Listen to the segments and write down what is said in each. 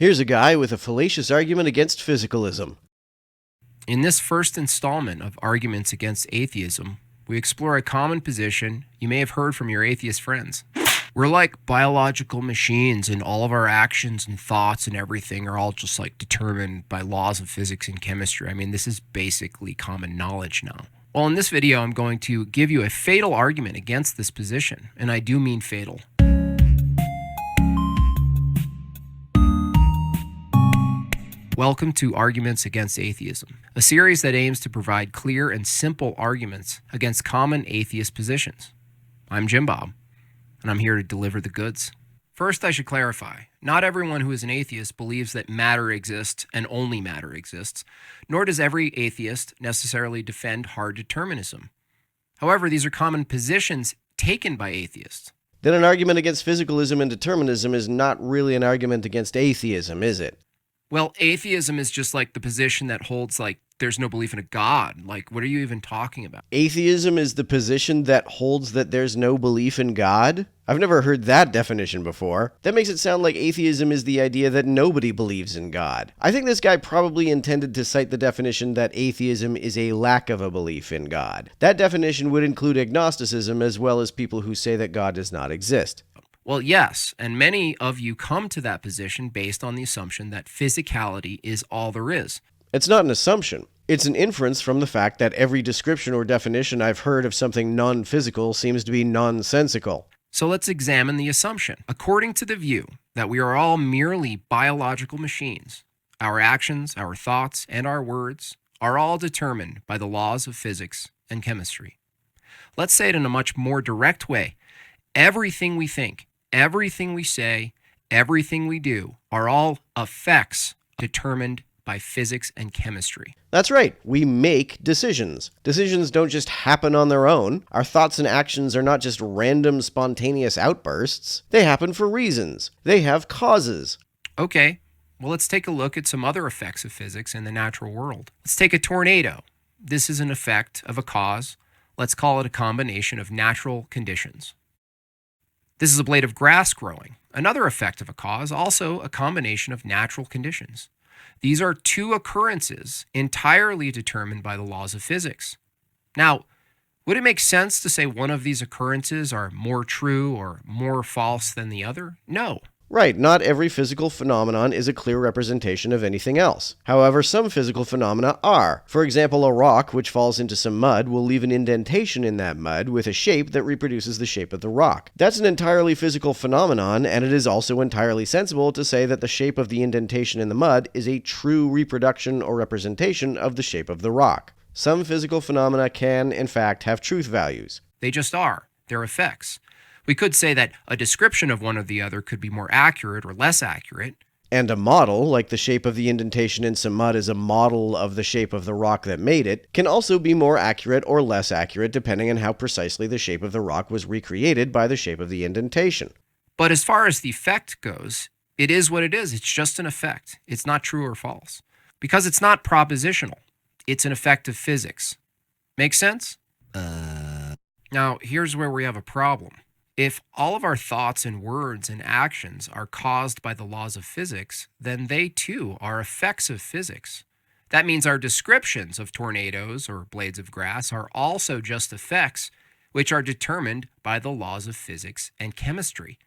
Here's a guy with a fallacious argument against physicalism. In this first installment of Arguments Against Atheism, we explore a common position you may have heard from your atheist friends. We're like biological machines, and all of our actions and thoughts and everything are all just like determined by laws of physics and chemistry. I mean, this is basically common knowledge now. Well, in this video, I'm going to give you a fatal argument against this position, and I do mean fatal. Welcome to Arguments Against Atheism, a series that aims to provide clear and simple arguments against common atheist positions. I'm Jim Bob, and I'm here to deliver the goods. First, I should clarify, not everyone who is an atheist believes that matter exists and only matter exists, nor does every atheist necessarily defend hard determinism. However, these are common positions taken by atheists. Then an argument against physicalism and determinism is not really an argument against atheism, is it? Well, atheism is just like the position that holds like there's no belief in a God. Like, what are you even talking about? Atheism is the position that holds that there's no belief in God? I've never heard that definition before. That makes it sound like atheism is the idea that nobody believes in God. I think this guy probably intended to cite the definition that atheism is a lack of a belief in God. That definition would include agnosticism as well as people who say that God does not exist. Well, yes, and many of you come to that position based on the assumption that physicality is all there is. It's not an assumption. It's an inference from the fact that every description or definition I've heard of something non-physical seems to be nonsensical. So let's examine the assumption. According to the view that we are all merely biological machines, our actions, our thoughts, and our words are all determined by the laws of physics and chemistry. Let's say it in a much more direct way. Everything we think, everything we say, everything we do are all effects determined by physics and chemistry. That's right. We make decisions. Decisions don't just happen on their own. Our thoughts and actions are not just random, spontaneous outbursts. They happen for reasons. They have causes. Okay, well, let's take a look at some other effects of physics in the natural world. Let's take a tornado. This is an effect of a cause. Let's call it a combination of natural conditions. This is a blade of grass growing. Another effect of a cause, also a combination of natural conditions. These are two occurrences entirely determined by the laws of physics. Now, would it make sense to say one of these occurrences are more true or more false than the other? No. Right, not every physical phenomenon is a clear representation of anything else. However, some physical phenomena are. For example, a rock which falls into some mud will leave an indentation in that mud with a shape that reproduces the shape of the rock. That's an entirely physical phenomenon, and it is also entirely sensible to say that the shape of the indentation in the mud is a true reproduction or representation of the shape of the rock. Some physical phenomena can, in fact, have truth values. They just are. They're effects. We could say that a description of one or the other could be more accurate or less accurate. And a model, like the shape of the indentation in some mud is a model of the shape of the rock that made it, can also be more accurate or less accurate depending on how precisely the shape of the rock was recreated by the shape of the indentation. But as far as the effect goes, it is what it is. It's just an effect. It's not true or false. Because it's not propositional. It's an effect of physics. Make sense? Now, here's where we have a problem. If all of our thoughts and words and actions are caused by the laws of physics, then they too are effects of physics. That means our descriptions of tornadoes or blades of grass are also just effects which are determined by the laws of physics and chemistry.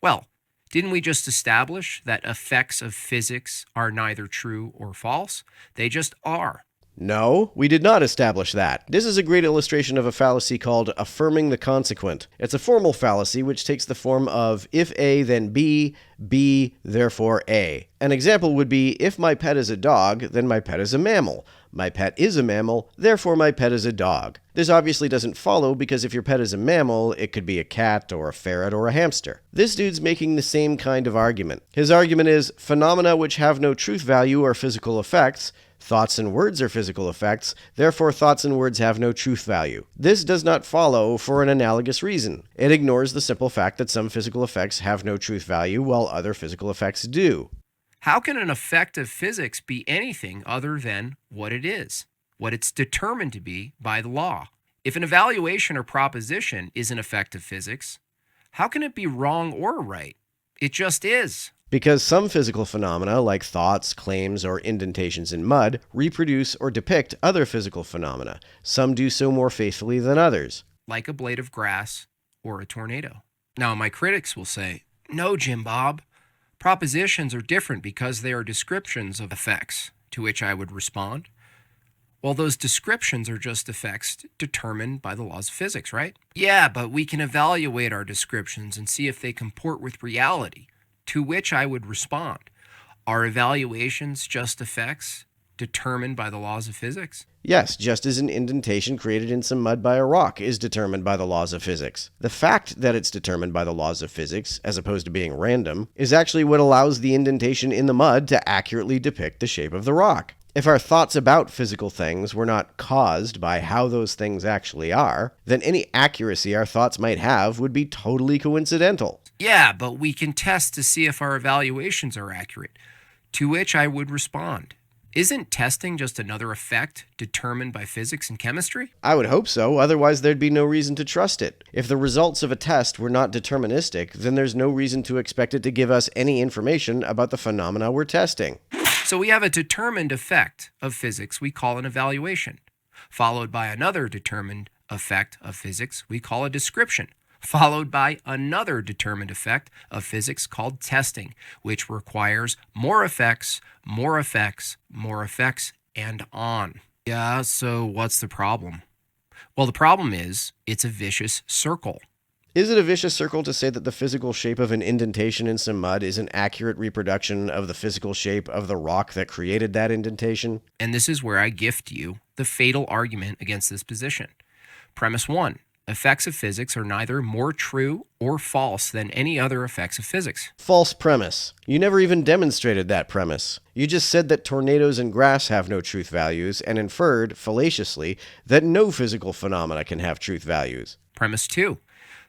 Well, didn't we just establish that effects of physics are neither true or false? They just are. No, we did not establish that. This is a great illustration of a fallacy called affirming the consequent. It's a formal fallacy which takes the form of if A then B, B therefore A. An example would be if my pet is a dog, then my pet is a mammal. My pet is a mammal, therefore my pet is a dog. This obviously doesn't follow because if your pet is a mammal, it could be a cat or a ferret or a hamster. This dude's making the same kind of argument. His argument is phenomena which have no truth value are physical effects. Thoughts and words are physical effects, therefore thoughts and words have no truth value. This does not follow for an analogous reason. It ignores the simple fact that some physical effects have no truth value while other physical effects do. How can an effect of physics be anything other than what it is, what it's determined to be by the law? If an evaluation or proposition is an effect of physics, how can it be wrong or right? It just is. Because some physical phenomena, like thoughts, claims, or indentations in mud, reproduce or depict other physical phenomena. Some do so more faithfully than others. Like a blade of grass or a tornado. Now, my critics will say, no, Jim Bob, propositions are different because they are descriptions of effects, to which I would respond, well, those descriptions are just effects determined by the laws of physics, right? Yeah, but we can evaluate our descriptions and see if they comport with reality, to which I would respond, are evaluations just effects determined by the laws of physics? Yes, just as an indentation created in some mud by a rock is determined by the laws of physics. The fact that it's determined by the laws of physics, as opposed to being random, is actually what allows the indentation in the mud to accurately depict the shape of the rock. If our thoughts about physical things were not caused by how those things actually are, then any accuracy our thoughts might have would be totally coincidental. Yeah, but we can test to see if our evaluations are accurate, to which I would respond, isn't testing just another effect determined by physics and chemistry? I would hope so, otherwise there'd be no reason to trust it. If the results of a test were not deterministic, then there's no reason to expect it to give us any information about the phenomena we're testing. So we have a determined effect of physics we call an evaluation, followed by another determined effect of physics we call a description, followed by another determined effect of physics called testing, which requires more effects, more effects, more effects, and on. Yeah, so what's the problem? Well, the problem is it's a vicious circle. Is it a vicious circle to say that the physical shape of an indentation in some mud is an accurate reproduction of the physical shape of the rock that created that indentation? And this is where I gift you the fatal argument against this position. Premise 1. Effects of physics are neither more true or false than any other effects of physics. False premise. You never even demonstrated that premise. You just said that tornadoes and grass have no truth values and inferred, fallaciously, that no physical phenomena can have truth values. Premise 2.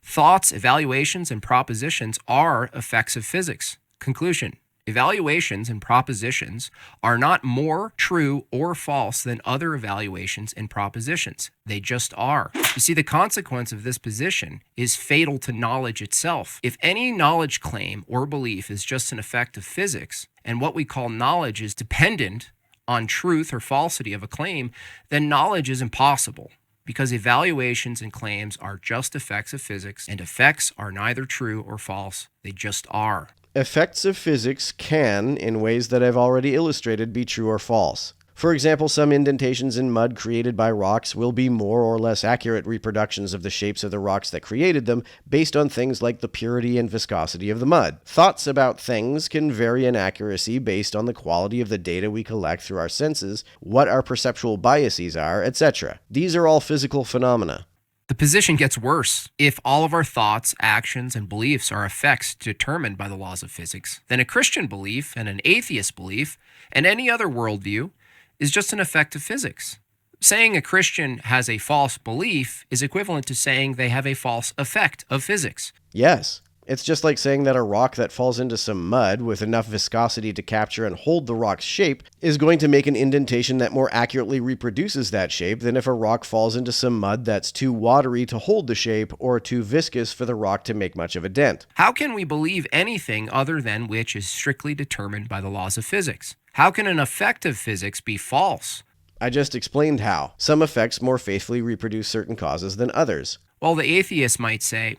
Thoughts, evaluations, and propositions are effects of physics. Conclusion. Evaluations and propositions are not more true or false than other evaluations and propositions. They just are. You see, the consequence of this position is fatal to knowledge itself. If any knowledge claim or belief is just an effect of physics, and what we call knowledge is dependent on truth or falsity of a claim, then knowledge is impossible. Because evaluations and claims are just effects of physics, and effects are neither true or false. They just are. Effects of physics can, in ways that I've already illustrated, be true or false. For example, some indentations in mud created by rocks will be more or less accurate reproductions of the shapes of the rocks that created them based on things like the purity and viscosity of the mud. Thoughts about things can vary in accuracy based on the quality of the data we collect through our senses, what our perceptual biases are, etc. These are all physical phenomena. The position gets worse. If all of our thoughts, actions, and beliefs are effects determined by the laws of physics, then a Christian belief and an atheist belief and any other worldview is just an effect of physics. Saying a Christian has a false belief is equivalent to saying they have a false effect of physics. Yes. It's just like saying that a rock that falls into some mud with enough viscosity to capture and hold the rock's shape is going to make an indentation that more accurately reproduces that shape than if a rock falls into some mud that's too watery to hold the shape or too viscous for the rock to make much of a dent. How can we believe anything other than which is strictly determined by the laws of physics? How can an effect of physics be false? I just explained how. Some effects more faithfully reproduce certain causes than others. Well, the atheist might say,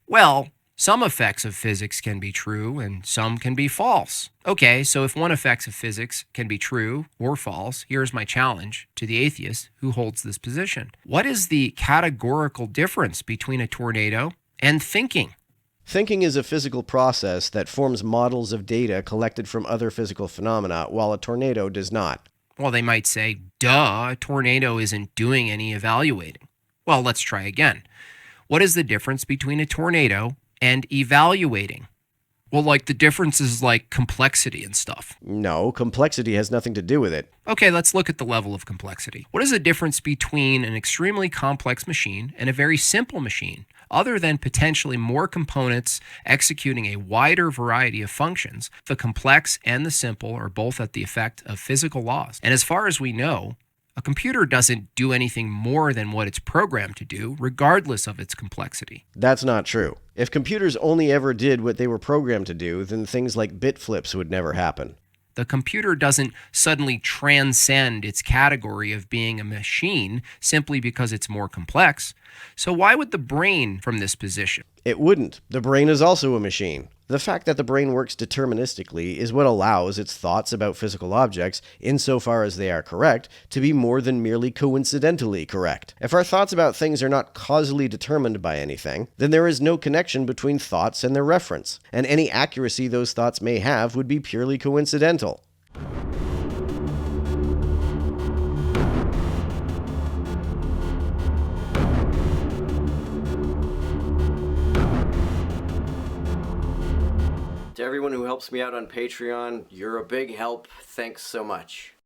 well, some effects of physics can be true and some can be false. Okay, so if one effect of physics can be true or false, here's my challenge to the atheist who holds this position. What is the categorical difference between a tornado and thinking? Thinking is a physical process that forms models of data collected from other physical phenomena, while a tornado does not. Well, they might say, duh, a tornado isn't doing any evaluating. Well, let's try again. What is the difference between a tornado and evaluating? Well, like the difference is like complexity and stuff. No, complexity has nothing to do with it. Okay, let's look at the level of complexity. What is the difference between an extremely complex machine and a very simple machine, other than potentially more components executing a wider variety of functions? The complex and the simple are both at the effect of physical laws. And as far as we know, A computer doesn't do anything more than what it's programmed to do, regardless of its complexity. That's not true. If computers only ever did what they were programmed to do, then things like bit flips would never happen. The computer doesn't suddenly transcend its category of being a machine simply because it's more complex. So why would the brain from this position? It wouldn't. The brain is also a machine. The fact that the brain works deterministically is what allows its thoughts about physical objects, insofar as they are correct, to be more than merely coincidentally correct. If our thoughts about things are not causally determined by anything, then there is no connection between thoughts and their reference, and any accuracy those thoughts may have would be purely coincidental. To everyone who helps me out on Patreon, you're a big help. Thanks so much.